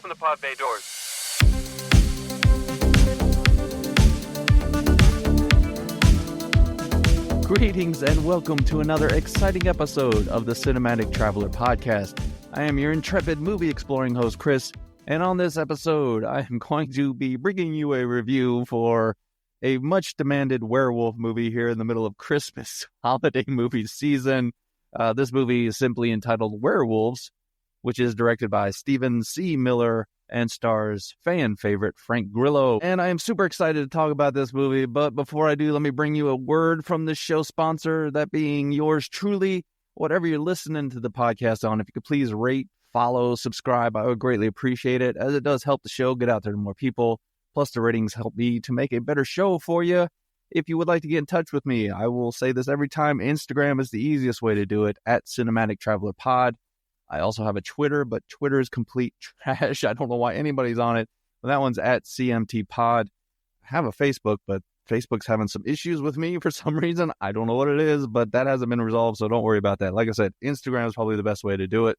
open the pod bay doors. Greetings and welcome to another exciting episode of the Cinematic Traveler Podcast. I am your intrepid movie-exploring host, Chris, and on this episode, I am going to be bringing you a review for a much-demanded werewolf movie here in the middle of Christmas holiday movie season. This movie is simply entitled Werewolves, which is directed by Stephen C. Miller and stars fan favorite Frank Grillo. And I am super excited to talk about this movie, but before I do, let me bring you a word from this show sponsor, that being yours truly. Whatever you're listening to the podcast on, if you could please rate, follow, subscribe, I would greatly appreciate it, as it does help the show get out there to more people. Plus, the ratings help me to make a better show for you. If you would like to get in touch with me, I will say this every time, Instagram is the easiest way to do it, at Cinematic Traveler Pod. I also have a Twitter, but Twitter is complete trash. I don't know why anybody's on it. But that one's at CMT Pod. I have a Facebook, but Facebook's having some issues with me for some reason. I don't know what it is, but that hasn't been resolved, so don't worry about that. Like I said, Instagram is probably the best way to do it.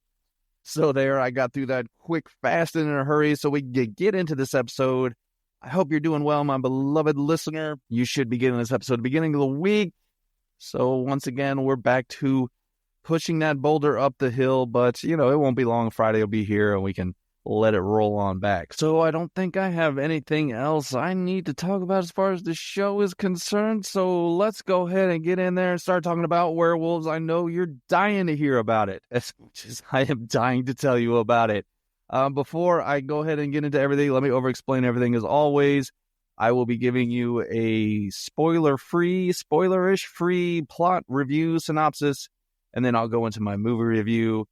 So there, I got through that quick, fast, and in a hurry so we can get into this episode. I hope you're doing well, my beloved listener. You should be getting this episode at the beginning of the week. So once again, we're back to pushing that boulder up the hill, but, it won't be long. Friday will be here, and we can let it roll on back. So I don't think I have anything else I need to talk about as far as the show is concerned, so let's go ahead and get in there and start talking about werewolves. I know you're dying to hear about it, as much as I am dying to tell you about it. Before I go ahead and get into everything, let me over-explain everything as always. I will be giving you a spoilerish free plot review synopsis, and then I'll go into my movie review.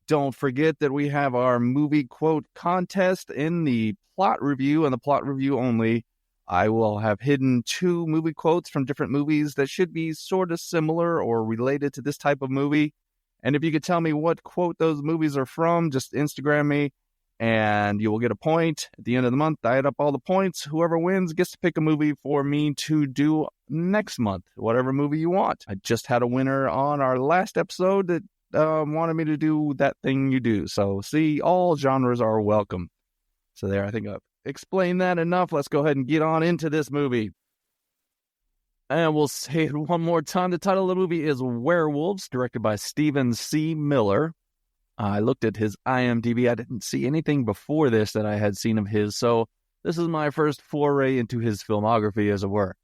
Don't forget that we have our movie quote contest in the plot review, and the plot review only. I will have hidden 2 movie quotes from different movies that should be sort of similar or related to this type of movie. And if you could tell me what quote those movies are from, just Instagram me, and you will get a point. At the end of the month, I add up all the points. Whoever wins gets to pick a movie for me to do next month, whatever movie you want. I just had a winner on our last episode that wanted me to do that thing you do. So see, all genres are welcome. So there, I think I've explained that enough. Let's go ahead and get on into this movie. And we'll say it one more time. The title of the movie is Werewolves, directed by Stephen C. Miller. I looked at his IMDb. I didn't see anything before this that I had seen of his, so this is my first foray into his filmography, as it were.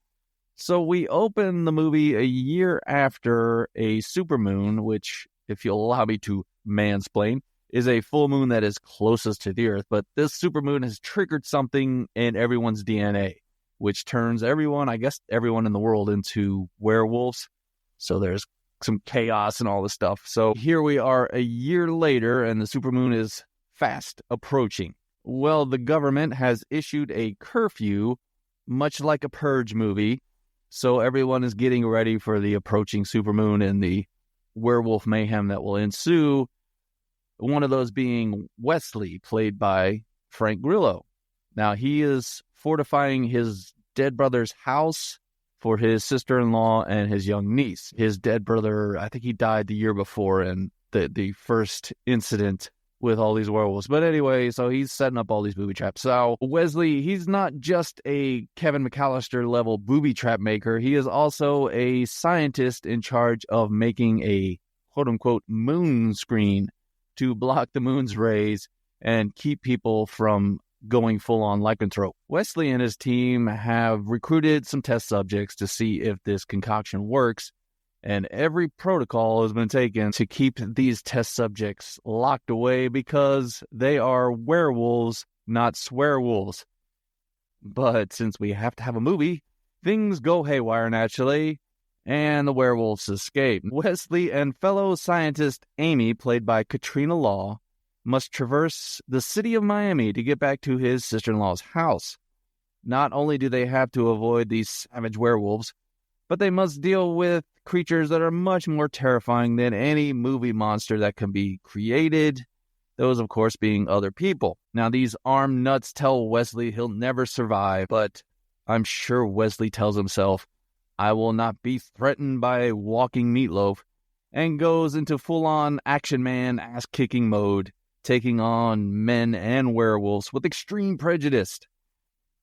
So we open the movie a year after a supermoon, which, if you'll allow me to mansplain, is a full moon that is closest to the Earth, but this supermoon has triggered something in everyone's DNA, which turns everyone in the world into werewolves. So there's some chaos and all this stuff. So here we are a year later, and the supermoon is fast approaching. Well, the government has issued a curfew, much like a Purge movie, so everyone is getting ready for the approaching supermoon and the werewolf mayhem that will ensue. One of those being Wesley, played by Frank Grillo. Now, he is fortifying his dead brother's house for his sister-in-law and his young niece. His dead brother, I think he died the year before in the first incident with all these werewolves. But anyway, so he's setting up all these booby traps. So Wesley, he's not just a Kevin McAllister-level booby trap maker. He is also a scientist in charge of making a quote-unquote moon screen to block the moon's rays and keep people from going full-on lycanthrope. Wesley and his team have recruited some test subjects to see if this concoction works, and every protocol has been taken to keep these test subjects locked away because they are werewolves, not swearwolves. But since we have to have a movie, things go haywire naturally, and the werewolves escape. Wesley and fellow scientist Amy, played by Katrina Law, must traverse the city of Miami to get back to his sister-in-law's house. Not only do they have to avoid these savage werewolves, but they must deal with creatures that are much more terrifying than any movie monster that can be created, those, of course, being other people. Now, these armed nuts tell Wesley he'll never survive, but I'm sure Wesley tells himself, I will not be threatened by a walking meatloaf, and goes into full-on action man ass-kicking mode taking on men and werewolves with extreme prejudice.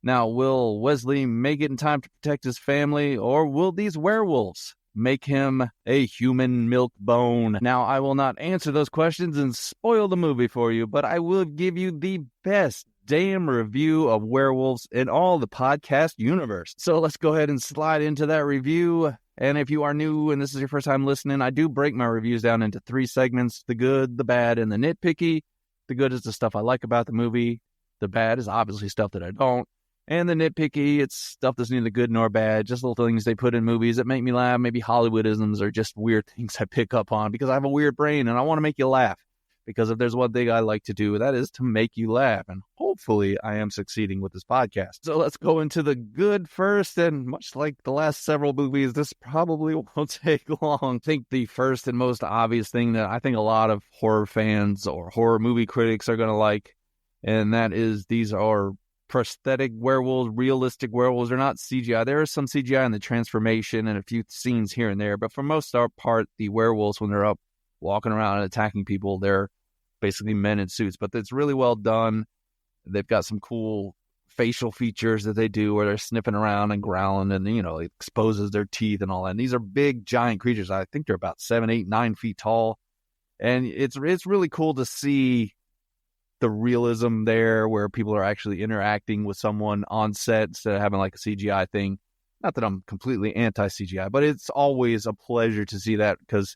Now, will Wesley make it in time to protect his family, or will these werewolves make him a human milk bone? Now, I will not answer those questions and spoil the movie for you, but I will give you the best damn review of Werewolves in all the podcast universe. So let's go ahead and slide into that review. And if you are new and this is your first time listening, I do break my reviews down into 3 segments: the good, the bad, and the nitpicky. The good is the stuff I like about the movie. The bad is obviously stuff that I don't. And the nitpicky, it's stuff that's neither good nor bad, just little things they put in movies that make me laugh, maybe Hollywoodisms or just weird things I pick up on because I have a weird brain and I want to make you laugh. Because if there's one thing I like to do, that is to make you laugh. And hopefully I am succeeding with this podcast. So let's go into the good first. And much like the last several movies, this probably won't take long. I think the first and most obvious thing that I think a lot of horror fans or horror movie critics are going to like, and that is these are prosthetic werewolves, realistic werewolves. They're not CGI. There is some CGI in the transformation and a few scenes here and there. But for most part, the werewolves, when they're up walking around and attacking people, they're basically men in suits. But it's really well done. They've got some cool facial features that they do where they're sniffing around and growling and, it exposes their teeth and all that. And these are big, giant creatures. I think they're about 7, 8, 9 feet tall. And it's really cool to see the realism there where people are actually interacting with someone on set instead of having like a CGI thing. Not that I'm completely anti-CGI, but it's always a pleasure to see that because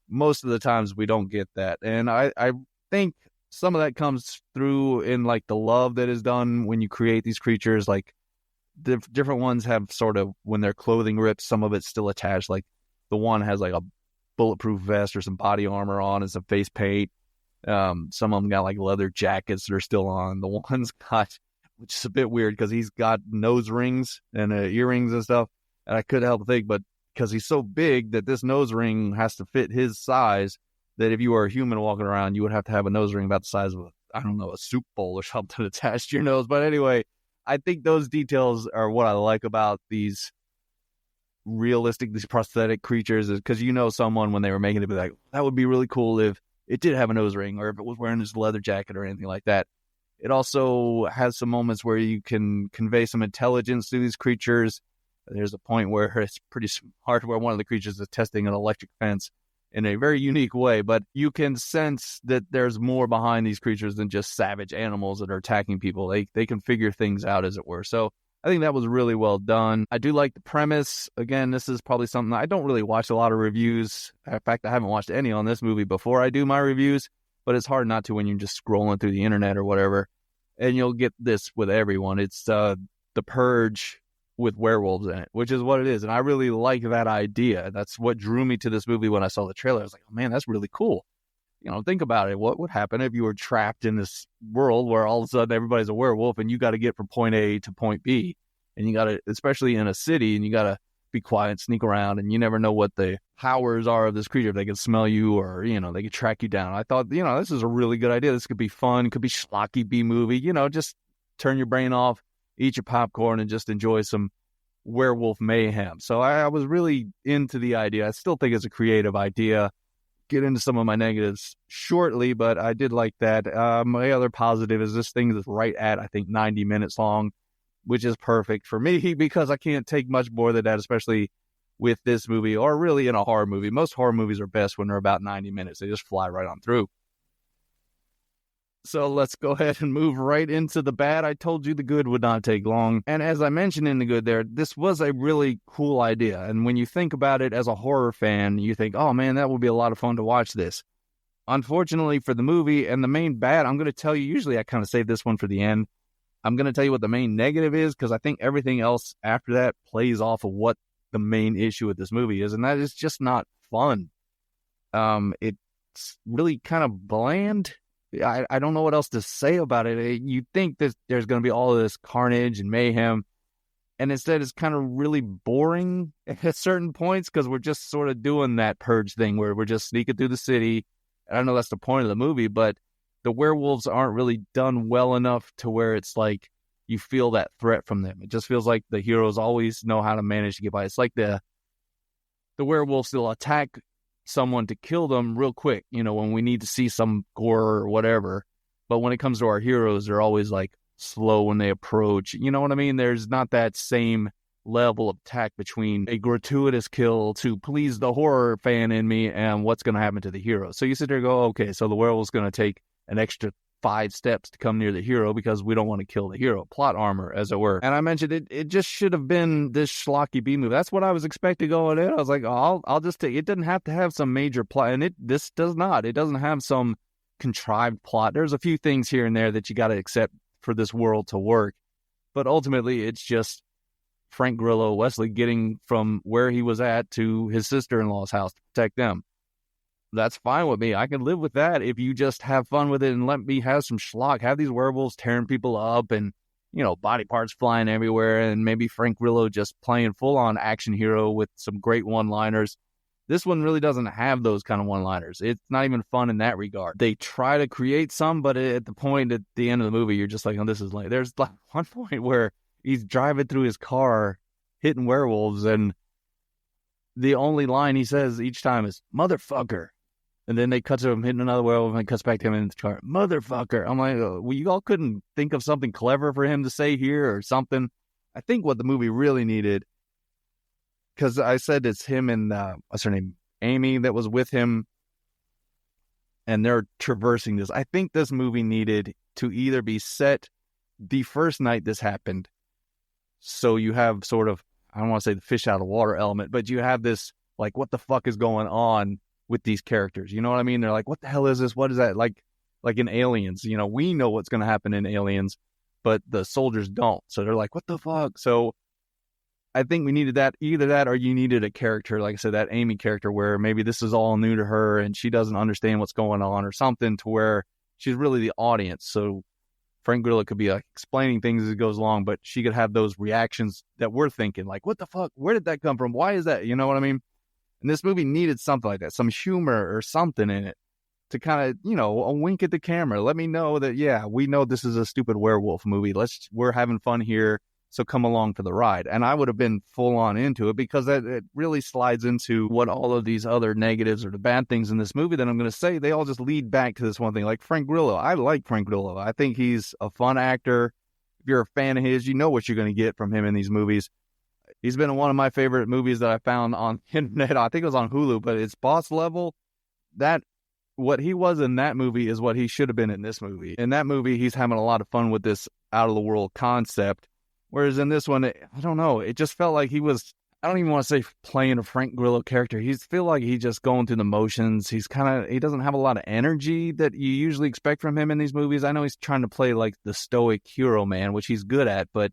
most of the times we don't get that. And I think some of that comes through in like the love that is done when you create these creatures. Like the different ones have sort of, when their clothing rips, some of it's still attached. Like the one has like a bulletproof vest or some body armor on and some face paint. Some of them got like leather jackets that are still on. The one's got, which is a bit weird because he's got nose rings and earrings and stuff. And I couldn't help but think, but because he's so big that this nose ring has to fit his size, that if you were a human walking around, you would have to have a nose ring about the size of, a soup bowl or something attached to your nose. But anyway, I think those details are what I like about these these prosthetic creatures, is because someone when they were making it, be like, that would be really cool if it did have a nose ring or if it was wearing this leather jacket or anything like that. It also has some moments where you can convey some intelligence to these creatures. There's a point where it's pretty smart where one of the creatures is testing an electric fence in a very unique way, but you can sense that there's more behind these creatures than just savage animals that are attacking people. They can figure things out, as it were. So I think that was really well done. I do like the premise. Again, this is probably something I don't really watch a lot of reviews. In fact, I haven't watched any on this movie before I do my reviews, but it's hard not to when you're just scrolling through the internet or whatever. And you'll get this with everyone. It's The Purge with werewolves in it, which is what it is. And I really like that idea. That's what drew me to this movie when I saw the trailer. I was like, oh man, that's really cool. Think about it. What would happen if you were trapped in this world where all of a sudden everybody's a werewolf and you got to get from point A to point B? And you got to, especially in a city, and you got to be quiet and sneak around, and you never know what the powers are of this creature. If they can smell you or, they can track you down. I thought, this is a really good idea. This could be fun. Could be schlocky B-movie. Just turn your brain off, eat your popcorn, and just enjoy some werewolf mayhem. So I was really into the idea. I still think it's a creative idea. Get into some of my negatives shortly, but I did like that. My other positive is this thing is right at, I think, 90 minutes long, which is perfect for me because I can't take much more than that, especially with this movie or really in a horror movie. Most horror movies are best when they're about 90 minutes. They just fly right on through. So let's go ahead and move right into the bad. I told you the good would not take long. And as I mentioned in the good there, this was a really cool idea. And when you think about it as a horror fan, you think, oh man, that would be a lot of fun to watch this. Unfortunately for the movie and the main bad, I'm going to tell you, usually I kind of save this one for the end. I'm going to tell you what the main negative is because I think everything else after that plays off of what the main issue with this movie is. And that is just not fun. It's really kind of bland. I don't know what else to say about it. You think that there's going to be all of this carnage and mayhem, and instead it's kind of really boring at certain points because we're just sort of doing that purge thing where we're just sneaking through the city. And I know that's the point of the movie, but the werewolves aren't really done well enough to where it's like you feel that threat from them. It just feels like the heroes always know how to manage to get by. It's like the werewolves will attack someone to kill them real quick, when we need to see some gore or whatever. But when it comes to our heroes, they're always like slow when they approach. You know what I mean? There's not that same level of tact between a gratuitous kill to please the horror fan in me and what's going to happen to the hero. So you sit there and go, okay, so the werewolf's going to take an extra 5 steps to come near the hero because we don't want to kill the hero. Plot armor, as it were. And I mentioned it just should have been this schlocky B movie. That's what I was expecting going in. I was like, oh, I'll just take it. Doesn't have to have some major plot. And this does not. It doesn't have some contrived plot. There's a few things here and there that you got to accept for this world to work. But ultimately, it's just Frank Grillo, Wesley, getting from where he was at to his sister-in-law's house to protect them. That's fine with me. I can live with that if you just have fun with it and let me have some schlock. Have these werewolves tearing people up and, body parts flying everywhere, and maybe Frank Grillo just playing full-on action hero with some great one-liners. This one really doesn't have those kind of one-liners. It's not even fun in that regard. They try to create some, but at the end of the movie, you're just like, oh, this is lame. There's like one point where he's driving through his car, hitting werewolves, and the only line he says each time is, motherfucker. And then they cut to him hitting another werewolf, and it cuts back to him in the car, motherfucker. I'm like, well, you all couldn't think of something clever for him to say here or something? I think what the movie really needed, because I said it's him and, what's her name, Amy, that was with him, and they're traversing this. I think this movie needed to either be set the first night this happened, so you have sort of, I don't want to say the fish out of water element, but you have this, like, what the fuck is going on with these characters? You know what I mean? They're like, what the hell is this? What is that? Like in Aliens, we know what's going to happen in Aliens, but the soldiers don't. So they're like, what the fuck? So I think we needed that, either that or you needed a character, like I said, that Amy character, where maybe this is all new to her and she doesn't understand what's going on or something, to where she's really the audience. So Frank Grillo could be like explaining things as it goes along, but she could have those reactions that we're thinking, like, what the fuck? Where did that come from? Why is that? You know what I mean? And this movie needed something like that, some humor or something in it to kind of, a wink at the camera. Let me know that, yeah, we know this is a stupid werewolf movie. We're having fun here, so come along for the ride. And I would have been full on into it, because it really slides into what all of these other negatives or the bad things in this movie that I'm going to say, they all just lead back to this one thing. Like Frank Grillo. I like Frank Grillo. I think he's a fun actor. If you're a fan of his, you know what you're going to get from him in these movies. He's been in one of my favorite movies that I found on the internet. I think it was on Hulu, but it's Boss Level. What he was in that movie is what he should have been in this movie. In that movie, he's having a lot of fun with this out-of-the-world concept. Whereas in this one, I don't know, it just felt like he was, I don't even want to say playing a Frank Grillo character. He feel like he's just going through the motions. He doesn't have a lot of energy that you usually expect from him in these movies. I know he's trying to play like the stoic hero man, which he's good at, but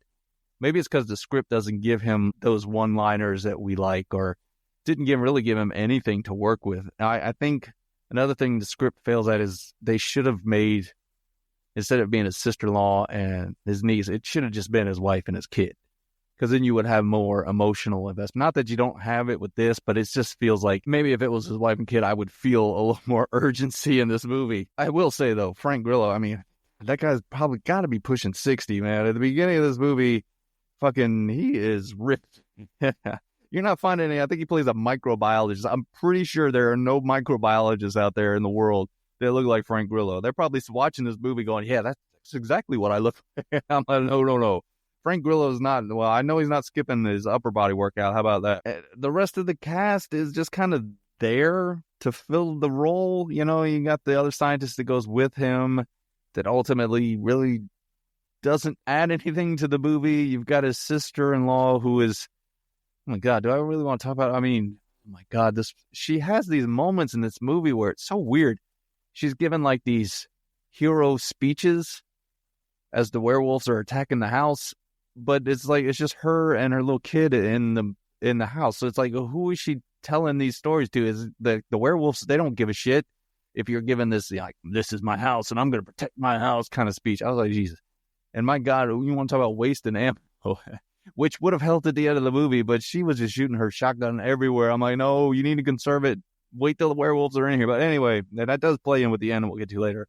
maybe it's because the script doesn't give him those one-liners that we like, or didn't really give him anything to work with. I think another thing the script fails at is they should have made, instead of being his sister-in-law and his niece, it should have just been his wife and his kid. Because then you would have more emotional investment. Not that you don't have it with this, but it just feels like maybe if it was his wife and kid, I would feel a little more urgency in this movie. I will say, though, Frank Grillo, I mean, that guy's probably got to be pushing 60, man. At the beginning of this movie, he is ripped. You're not finding any. I think he plays a microbiologist. I'm pretty sure there are no microbiologists out there in the world that look like Frank Grillo. They're probably watching this movie going, yeah, that's exactly what I look like. I'm like, no. Frank Grillo is not, well, I know he's not skipping his upper body workout. How about that? The rest of the cast is just kind of there to fill the role. You got the other scientist that goes with him that ultimately really doesn't add anything to the movie. You've got his sister-in-law who is, oh my God, do I really want to talk about it? I mean, oh my God, she has these moments in this movie where it's so weird. She's given like these hero speeches as the werewolves are attacking the house, but it's just her and her little kid in the house. So it's like, who is she telling these stories to? Is the werewolves? They don't give a shit if you're giving this, like, this is my house and I'm going to protect my house kind of speech. I was like, Jesus. And my God, you want to talk about wasting ammo, which would have helped at the end of the movie, but she was just shooting her shotgun everywhere. I'm like, no, you need to conserve it. Wait till the werewolves are in here. But anyway, that does play in with the end, and we'll get to later.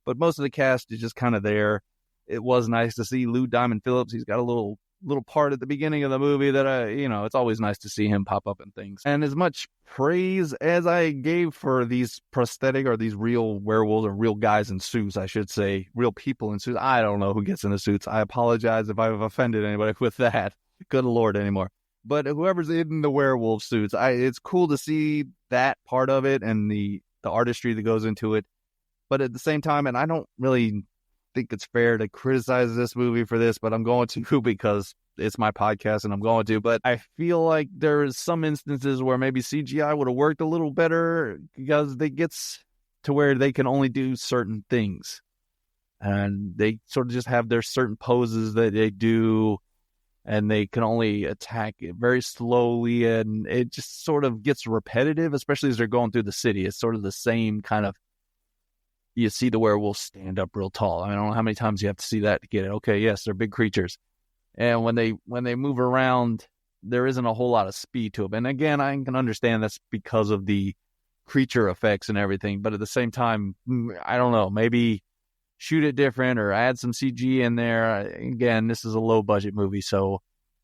But most of the cast is just kind of there. It was nice to see Lou Diamond Phillips. He's got a little little part at the beginning of the movie that it's always nice to see him pop up in things. And as much praise as I gave for these prosthetic or these real werewolves or real guys in suits, I should say, real people in suits. I don't know who gets into suits. I apologize if I've offended anybody with that. Good Lord anymore. But whoever's in the werewolf suits, it's cool to see that part of it and the artistry that goes into it. But at the same time, and I don't really think it's fair to criticize this movie for this, but I'm going to because it's my podcast and I'm going to. But I feel like there's some instances where maybe CGI would have worked a little better because it gets to where they can only do certain things. And they sort of just have their certain poses that they do, and they can only attack it very slowly, and it just sort of gets repetitive, especially as they're going through the city. It's sort of the same kind of, you see the werewolves stand up real tall. I don't know how many times you have to see that to get it. Okay, yes, they're big creatures. And when they move around, there isn't a whole lot of speed to them. And again, I can understand that's because of the creature effects and everything. But at the same time, I don't know, maybe shoot it different or add some CG in there. Again, this is a low-budget movie, so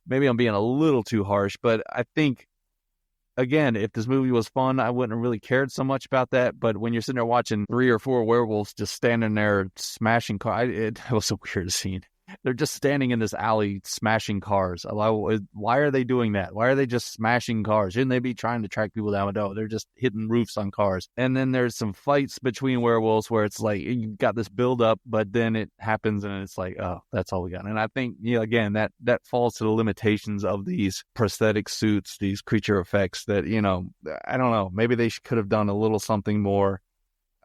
maybe I'm being a little too harsh. But I think, again, if this movie was fun, I wouldn't have really cared so much about that. But when you're sitting there watching 3 or 4 werewolves just standing there smashing cars, it was a weird scene. They're just standing in this alley smashing cars. Why are they doing that? Why are they just smashing cars? Shouldn't they be trying to track people down? No, they're just hitting roofs on cars. And then there's some fights between werewolves where it's like you got this build up, but then it happens and it's like, oh, that's all we got. And I think, again, that falls to the limitations of these prosthetic suits, these creature effects that, I don't know, maybe they could have done a little something more.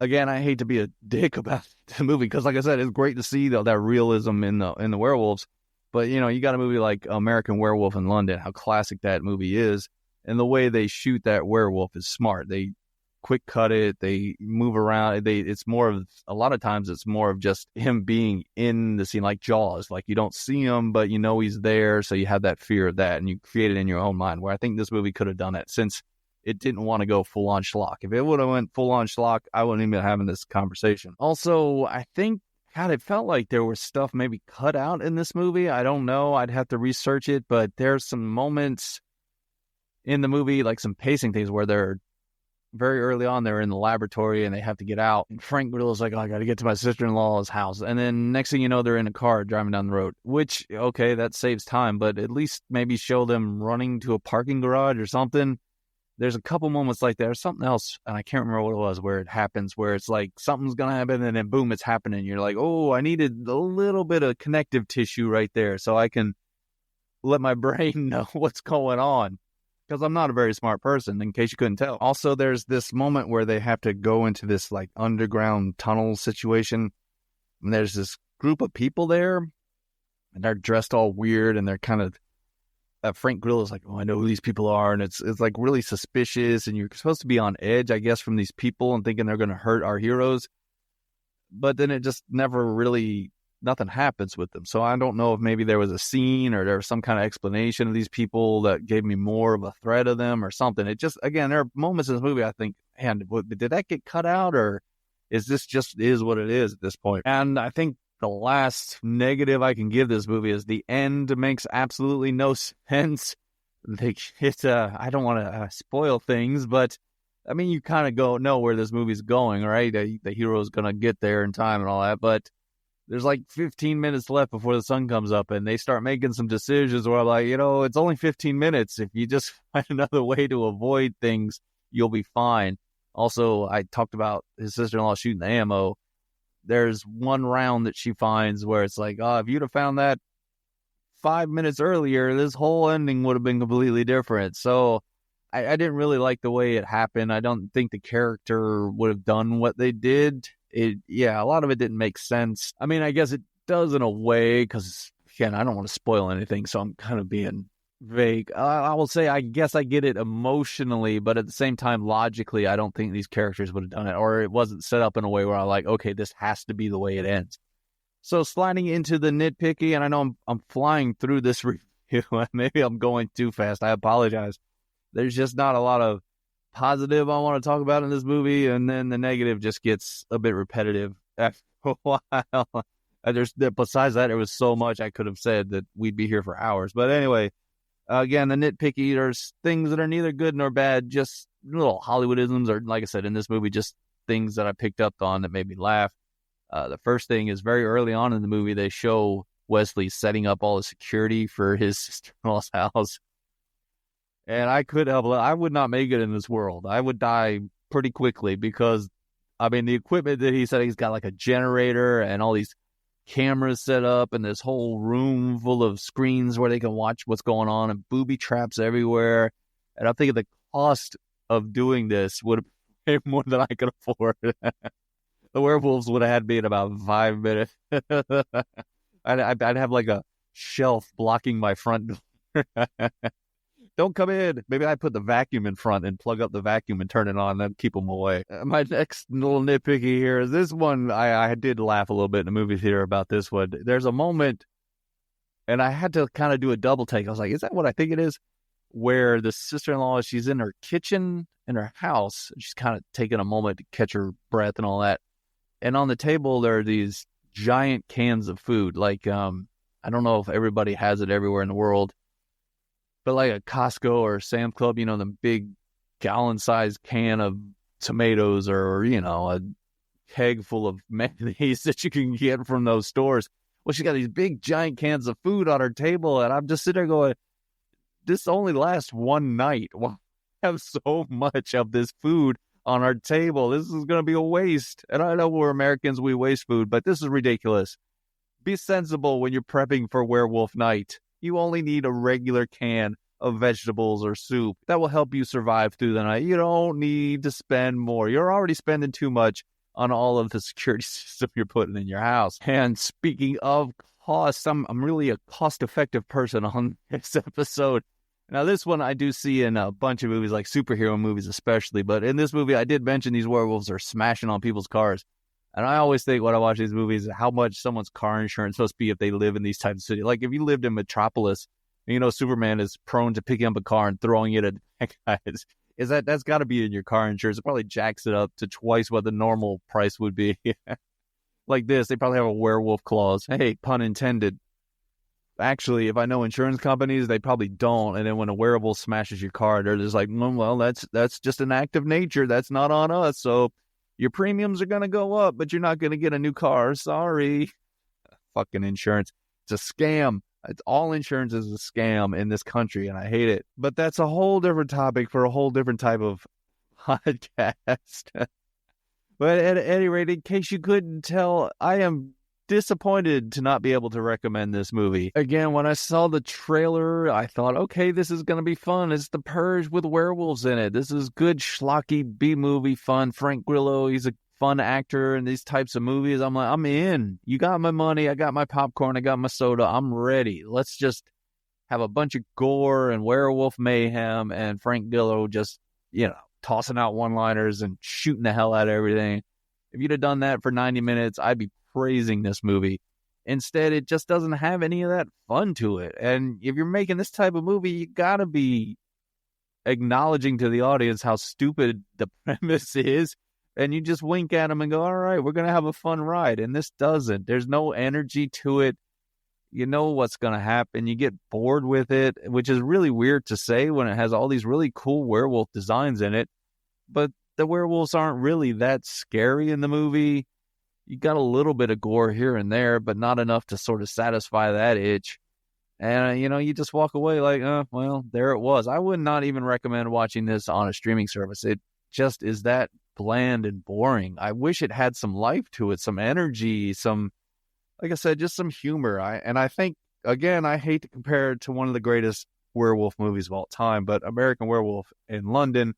Again, I hate to be a dick about the movie because, like I said, it's great to see that realism in the werewolves. But, you got a movie like American Werewolf in London, how classic that movie is. And the way they shoot that werewolf is smart. They quick cut it. They move around. It's more of, a lot of times it's more of just him being in the scene, like Jaws. Like you don't see him, but he's there. So you have that fear of that and you create it in your own mind, where I think this movie could have done it since it didn't want to go full-on schlock. If it would have went full-on schlock, I wouldn't even be having this conversation. Also, I think, God, it felt like there was stuff maybe cut out in this movie. I don't know. I'd have to research it, but there's some moments in the movie, like some pacing things where they're very early on, they're in the laboratory and they have to get out. And Frank Grillo is like, oh, I got to get to my sister-in-law's house. And then next thing you know, they're in a car driving down the road, which, okay, that saves time, but at least maybe show them running to a parking garage or something. There's a couple moments like that. There's something else, and I can't remember what it was, where it happens, where it's like something's going to happen, and then boom, it's happening. You're like, oh, I needed a little bit of connective tissue right there so I can let my brain know what's going on, because I'm not a very smart person, in case you couldn't tell. Also, there's this moment where they have to go into this like underground tunnel situation, and there's this group of people there, and they're dressed all weird, and they're kind of, Frank Grillo is like, oh, I know who these people are, and it's like really suspicious, and you're supposed to be on edge, I guess, from these people and thinking they're going to hurt our heroes, but then it just never really, nothing happens with them. So I don't know if maybe there was a scene or there was some kind of explanation of these people that gave me more of a threat of them or something. It just, again, there are moments in this movie I think, man, did that get cut out, or is this just is what it is at this point? And I think the last negative I can give this movie is the end makes absolutely no sense. I don't want to spoil things, but I mean, you kind of know where this movie's going, right? The hero's going to get there in time and all that, but there's like 15 minutes left before the sun comes up, and they start making some decisions where I'm like, it's only 15 minutes. If you just find another way to avoid things, you'll be fine. Also, I talked about his sister-in-law shooting the ammo. There's one round that she finds where it's like, oh, if you'd have found that 5 minutes earlier, this whole ending would have been completely different. So I didn't really like the way it happened. I don't think the character would have done what they did. A lot of it didn't make sense. I mean, I guess it does in a way, because, again, I don't want to spoil anything, so I'm kind of being vague. I will say I guess I get it emotionally, but at the same time, logically, I don't think these characters would have done it, or it wasn't set up in a way where I'm like, okay, this has to be the way it ends. So sliding into the nitpicky, and I know I'm flying through this review, maybe I'm going too fast, I apologize. There's just not a lot of positive I want to talk about in this movie, and then the negative just gets a bit repetitive after a while. Besides that, there was so much I could have said that we'd be here for hours. But anyway, again, the nitpicky, there's things that are neither good nor bad, just little Hollywoodisms, or like I said, in this movie, just things that I picked up on that made me laugh. The first thing is very early on in the movie, they show Wesley setting up all the security for his sister-in-law's house. And I would not make it in this world. I would die pretty quickly because, I mean, the equipment that he said, he's got like a generator and all these cameras set up and this whole room full of screens where they can watch what's going on and booby traps everywhere. And I'm thinking the cost of doing this would have been more than I could afford. The werewolves would have had me in about 5 minutes. I'd have like a shelf blocking my front door. Don't come in. Maybe I put the vacuum in front and plug up the vacuum and turn it on and keep them away. My next little nitpicky here is this one. I did laugh a little bit in the movie theater about this one. There's a moment, and I had to kind of do a double take. I was like, is that what I think it is? Where the sister-in-law, she's in her kitchen in her house. She's kind of taking a moment to catch her breath and all that. And on the table, there are these giant cans of food. Like, I don't know if everybody has it everywhere in the world, but like a Costco or Sam's Club, you know, the big gallon-sized can of tomatoes, or, you know, a keg full of mayonnaise that you can get from those stores. Well, she got these big giant cans of food on her table, and I'm just sitting there going, this only lasts one night. Why have so much of this food on our table? This is going to be a waste. And I know we're Americans, we waste food, but this is ridiculous. Be sensible when you're prepping for werewolf night. You only need a regular can of vegetables or soup. That will help you survive through the night. You don't need to spend more. You're already spending too much on all of the security system you're putting in your house. And speaking of cost, I'm really a cost-effective person on this episode. Now, this one I do see in a bunch of movies, like superhero movies especially, but in this movie, I did mention these werewolves are smashing on people's cars. And I always think when I watch these movies, how much someone's car insurance is supposed to be if they live in these types of cities. Like if you lived in Metropolis, you know, Superman is prone to picking up a car and throwing it at guys. That's got to be in your car insurance. It probably jacks it up to twice what the normal price would be. Like this, they probably have a werewolf clause. Hey, pun intended. Actually, if I know insurance companies, they probably don't. And then when a werewolf smashes your car, they're just like, well, that's just an act of nature. That's not on us. So your premiums are going to go up, but you're not going to get a new car. Sorry. Fucking insurance. It's a scam. All insurance is a scam in this country, and I hate it. But that's a whole different topic for a whole different type of podcast. But at any rate, in case you couldn't tell, I am disappointed to not be able to recommend this movie. Again, when I saw the trailer, I thought, okay, this is going to be fun. It's The Purge with werewolves in it. This is good, schlocky B-movie fun. Frank Grillo, he's a fun actor in these types of movies. I'm like, I'm in. You got my money. I got my popcorn. I got my soda. I'm ready. Let's just have a bunch of gore and werewolf mayhem and Frank Grillo just, you know, tossing out one-liners and shooting the hell out of everything. If you'd have done that for 90 minutes, I'd be praising this movie. Instead, it just doesn't have any of that fun to it. And if you're making this type of movie, you gotta be acknowledging to the audience how stupid the premise is, and you just wink at them and go, all right, we're gonna have a fun ride. And this doesn't. There's no energy to it. You know what's gonna happen. You get bored with it, which is really weird to say when it has all these really cool werewolf designs in it, but the werewolves aren't really that scary in the movie. You got a little bit of gore here and there, but not enough to sort of satisfy that itch. And, you know, you just walk away like, well, there it was. I would not even recommend watching this on a streaming service. It just is that bland and boring. I wish it had some life to it, some energy, some, like I said, just some humor. I think, again, I hate to compare it to one of the greatest werewolf movies of all time, but American Werewolf in London,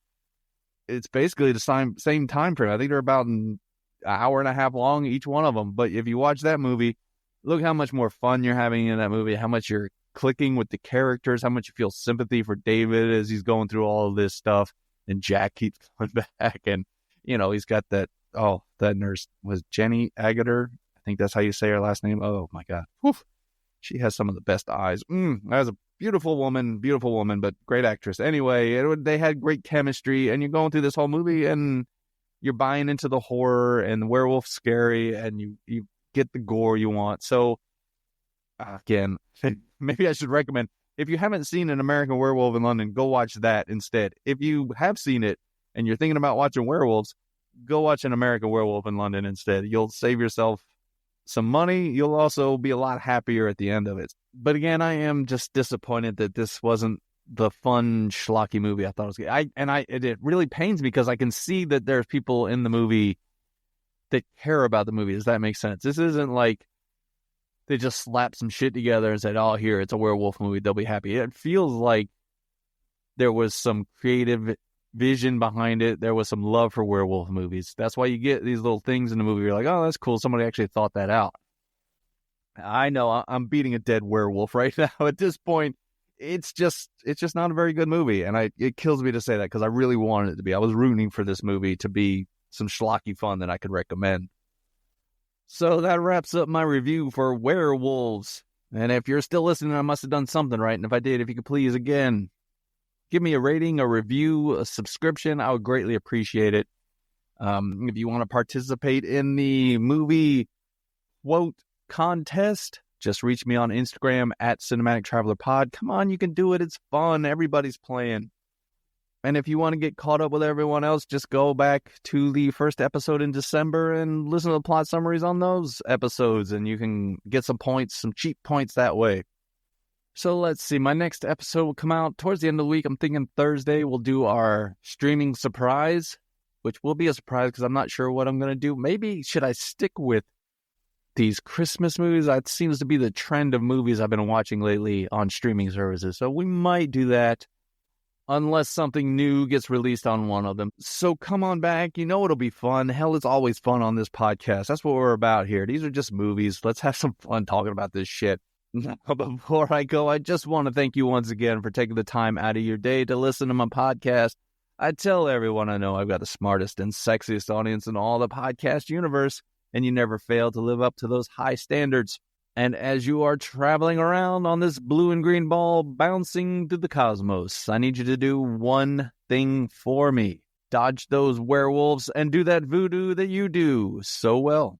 it's basically the same time frame. I think they're about an hour and a half long, each one of them. But if you watch that movie, look how much more fun you're having in that movie, how much you're clicking with the characters, how much you feel sympathy for David as he's going through all of this stuff. And Jack keeps coming back. And, you know, he's got that nurse was Jenny Agutter. I think that's how you say her last name. Oh, my God. Whew. She has some of the best eyes. That was a beautiful woman, but great actress. Anyway, they had great chemistry, and you're going through this whole movie, and you're buying into the horror, and the werewolf's scary, and you get the gore you want. So, again, maybe I should recommend, if you haven't seen An American Werewolf in London, go watch that instead. If you have seen it and you're thinking about watching Werewolves, go watch An American Werewolf in London instead. You'll save yourself some money. You'll also be a lot happier at the end of it. But again, I am just disappointed that this wasn't the fun, schlocky movie I thought it was. It really pains me because I can see that there's people in the movie that care about the movie. Does that make sense? This isn't like they just slapped some shit together and said, "Oh, here, it's a werewolf movie. They'll be happy." It feels like there was some creative vision behind it. There was some love for werewolf movies. That's why you get these little things in the movie. You're like, "Oh, that's cool. Somebody actually thought that out." I know I'm beating a dead werewolf right now. At this point, it's just not a very good movie, and it kills me to say that because I really wanted it to be. I was rooting for this movie to be some schlocky fun that I could recommend. So that wraps up my review for Werewolves. And if you're still listening, I must have done something right. And if I did, if you could please, again, give me a rating, a review, a subscription. I would greatly appreciate it. If you want to participate in the movie quote contest, just reach me on Instagram at Cinematic Traveler Pod. Come on, you can do it. It's fun. Everybody's playing. And if you want to get caught up with everyone else, just go back to the first episode in December and listen to the plot summaries on those episodes, and you can get some points, some cheap points that way. So let's see. My next episode will come out towards the end of the week. I'm thinking Thursday we'll do our streaming surprise, which will be a surprise because I'm not sure what I'm going to do. Maybe should I stick with these Christmas movies? That seems to be the trend of movies I've been watching lately on streaming services. So we might do that, unless something new gets released on one of them. So come on back. You know it'll be fun. Hell, it's always fun on this podcast. That's what we're about here. These are just movies. Let's have some fun talking about this shit. Now, before I go, I just want to thank you once again for taking the time out of your day to listen to my podcast. I tell everyone I know I've got the smartest and sexiest audience in all the podcast universe, and you never fail to live up to those high standards. And as you are traveling around on this blue and green ball bouncing through the cosmos, I need you to do one thing for me. Dodge those werewolves and do that voodoo that you do so well.